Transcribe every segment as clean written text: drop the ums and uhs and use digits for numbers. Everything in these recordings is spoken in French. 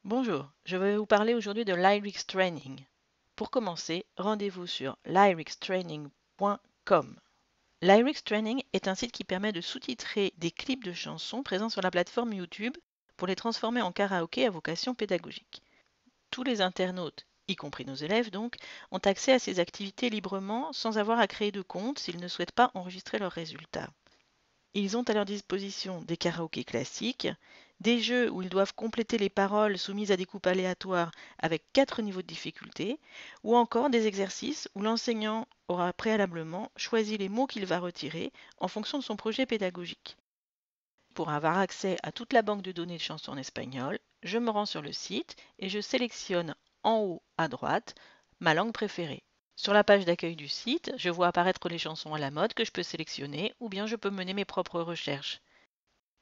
Bonjour, je vais vous parler aujourd'hui de Lyrics Training. Pour commencer, rendez-vous sur lyricstraining.com. Lyrics Training est un site qui permet de sous-titrer des clips de chansons présents sur la plateforme YouTube pour les transformer en karaoké à vocation pédagogique. Tous les internautes, y compris nos élèves donc, ont accès à ces activités librement sans avoir à créer de compte s'ils ne souhaitent pas enregistrer leurs résultats. Ils ont à leur disposition des karaokés classiques, des jeux où ils doivent compléter les paroles soumises à des coupes aléatoires avec 4 niveaux de difficulté, ou encore des exercices où l'enseignant aura préalablement choisi les mots qu'il va retirer en fonction de son projet pédagogique. Pour avoir accès à toute la banque de données de chansons en espagnol, je me rends sur le site et je sélectionne en haut à droite ma langue préférée. Sur la page d'accueil du site, je vois apparaître les chansons à la mode que je peux sélectionner ou bien je peux mener mes propres recherches.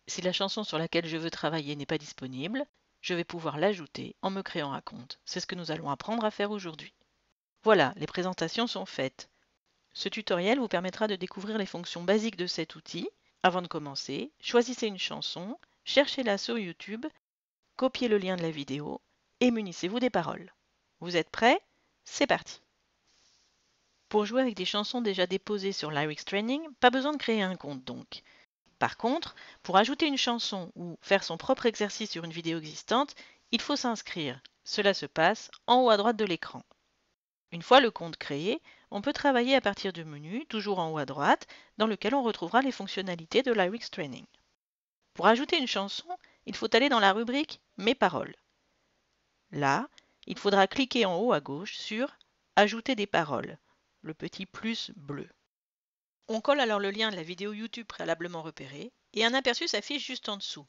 Si la chanson sur laquelle je veux travailler n'est pas disponible, je vais pouvoir l'ajouter en me créant un compte. C'est ce que nous allons apprendre à faire aujourd'hui. Voilà, les présentations sont faites. Ce tutoriel vous permettra de découvrir les fonctions basiques de cet outil. Avant de commencer, choisissez une chanson, cherchez-la sur YouTube, copiez le lien de la vidéo et munissez-vous des paroles. Vous êtes prêts? C'est parti! Pour jouer avec des chansons déjà déposées sur Lyrics Training, pas besoin de créer un compte donc. Par contre, pour ajouter une chanson ou faire son propre exercice sur une vidéo existante, il faut s'inscrire. Cela se passe en haut à droite de l'écran. Une fois le compte créé, on peut travailler à partir du menu, toujours en haut à droite, dans lequel on retrouvera les fonctionnalités de Lyrics Training. Pour ajouter une chanson, il faut aller dans la rubrique Mes paroles. Là, il faudra cliquer en haut à gauche sur Ajouter des paroles, le petit plus bleu. On colle alors le lien de la vidéo YouTube préalablement repérée et un aperçu s'affiche juste en dessous.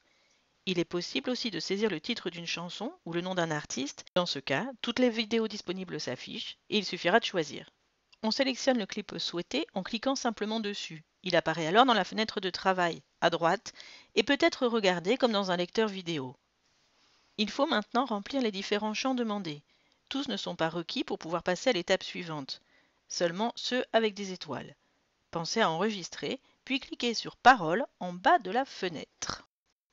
Il est possible aussi de saisir le titre d'une chanson ou le nom d'un artiste. Dans ce cas, toutes les vidéos disponibles s'affichent et il suffira de choisir. On sélectionne le clip souhaité en cliquant simplement dessus. Il apparaît alors dans la fenêtre de travail, à droite, et peut être regardé comme dans un lecteur vidéo. Il faut maintenant remplir les différents champs demandés. Tous ne sont pas requis pour pouvoir passer à l'étape suivante, seulement ceux avec des étoiles. Pensez à enregistrer, puis cliquez sur Paroles en bas de la fenêtre.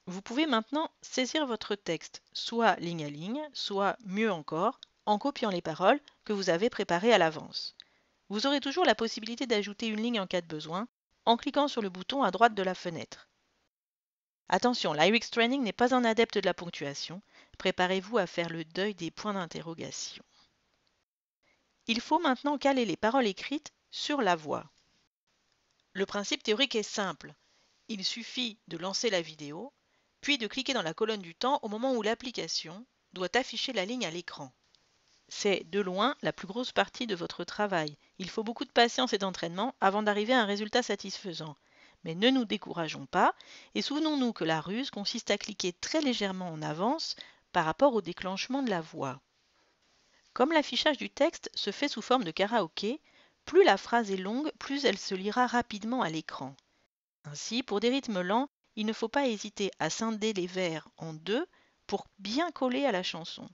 Vous pouvez maintenant saisir votre texte, soit ligne à ligne, soit mieux encore, en copiant les paroles que vous avez préparées à l'avance. Vous aurez toujours la possibilité d'ajouter une ligne en cas de besoin, en cliquant sur le bouton à droite de la fenêtre. Attention, Lyrics Training n'est pas un adepte de la ponctuation, préparez-vous à faire le deuil des points d'interrogation. Il faut maintenant caler les paroles écrites sur la voix. Le principe théorique est simple. Il suffit de lancer la vidéo, puis de cliquer dans la colonne du temps au moment où l'application doit afficher la ligne à l'écran. C'est de loin la plus grosse partie de votre travail. Il faut beaucoup de patience et d'entraînement avant d'arriver à un résultat satisfaisant. Mais ne nous décourageons pas et souvenons-nous que la ruse consiste à cliquer très légèrement en avance par rapport au déclenchement de la voix. Comme l'affichage du texte se fait sous forme de karaoké, plus la phrase est longue, plus elle se lira rapidement à l'écran. Ainsi, pour des rythmes lents, il ne faut pas hésiter à scinder les vers en deux pour bien coller à la chanson.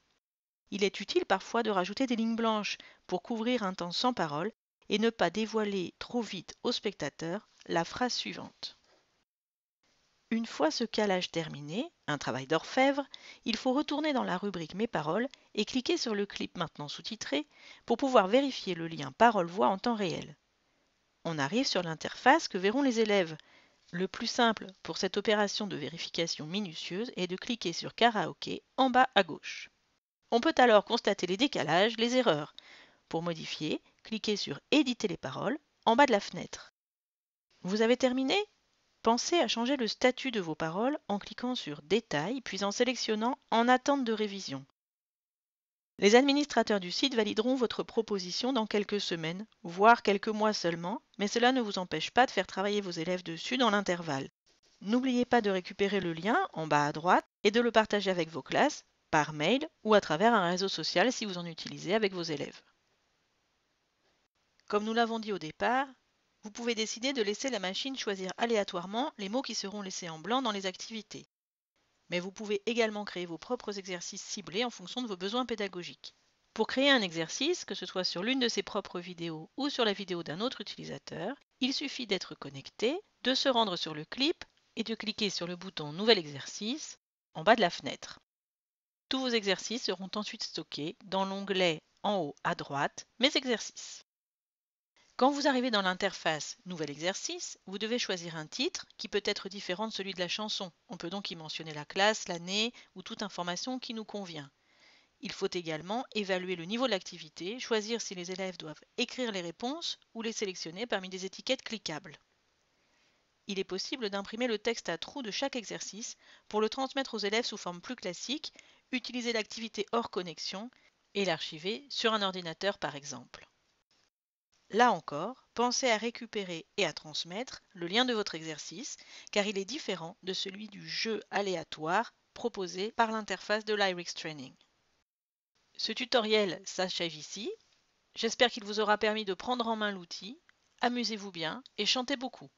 Il est utile parfois de rajouter des lignes blanches pour couvrir un temps sans parole et ne pas dévoiler trop vite au spectateur la phrase suivante. Une fois ce calage terminé, un travail d'orfèvre, il faut retourner dans la rubrique Mes paroles et cliquer sur le clip maintenant sous-titré pour pouvoir vérifier le lien parole-voix en temps réel. On arrive sur l'interface que verront les élèves. Le plus simple pour cette opération de vérification minutieuse est de cliquer sur Karaoké en bas à gauche. On peut alors constater les décalages, les erreurs. Pour modifier, cliquez sur Éditer les paroles en bas de la fenêtre. Vous avez terminé? Pensez à changer le statut de vos paroles en cliquant sur Détails puis en sélectionnant En attente de révision. Les administrateurs du site valideront votre proposition dans quelques semaines, voire quelques mois seulement, mais cela ne vous empêche pas de faire travailler vos élèves dessus dans l'intervalle. N'oubliez pas de récupérer le lien en bas à droite et de le partager avec vos classes, par mail ou à travers un réseau social si vous en utilisez avec vos élèves. Comme nous l'avons dit au départ, vous pouvez décider de laisser la machine choisir aléatoirement les mots qui seront laissés en blanc dans les activités. Mais vous pouvez également créer vos propres exercices ciblés en fonction de vos besoins pédagogiques. Pour créer un exercice, que ce soit sur l'une de ses propres vidéos ou sur la vidéo d'un autre utilisateur, il suffit d'être connecté, de se rendre sur le clip et de cliquer sur le bouton Nouvel exercice en bas de la fenêtre. Tous vos exercices seront ensuite stockés dans l'onglet en haut à droite « Mes exercices ». Quand vous arrivez dans l'interface « Nouvel exercice », vous devez choisir un titre qui peut être différent de celui de la chanson. On peut donc y mentionner la classe, l'année ou toute information qui nous convient. Il faut également évaluer le niveau de l'activité, choisir si les élèves doivent écrire les réponses ou les sélectionner parmi des étiquettes cliquables. Il est possible d'imprimer le texte à trous de chaque exercice pour le transmettre aux élèves sous forme plus classique, utiliser l'activité hors connexion et l'archiver sur un ordinateur par exemple. Là encore, pensez à récupérer et à transmettre le lien de votre exercice car il est différent de celui du jeu aléatoire proposé par l'interface de LYRICS Training. Ce tutoriel s'achève ici. J'espère qu'il vous aura permis de prendre en main l'outil. Amusez-vous bien et chantez beaucoup.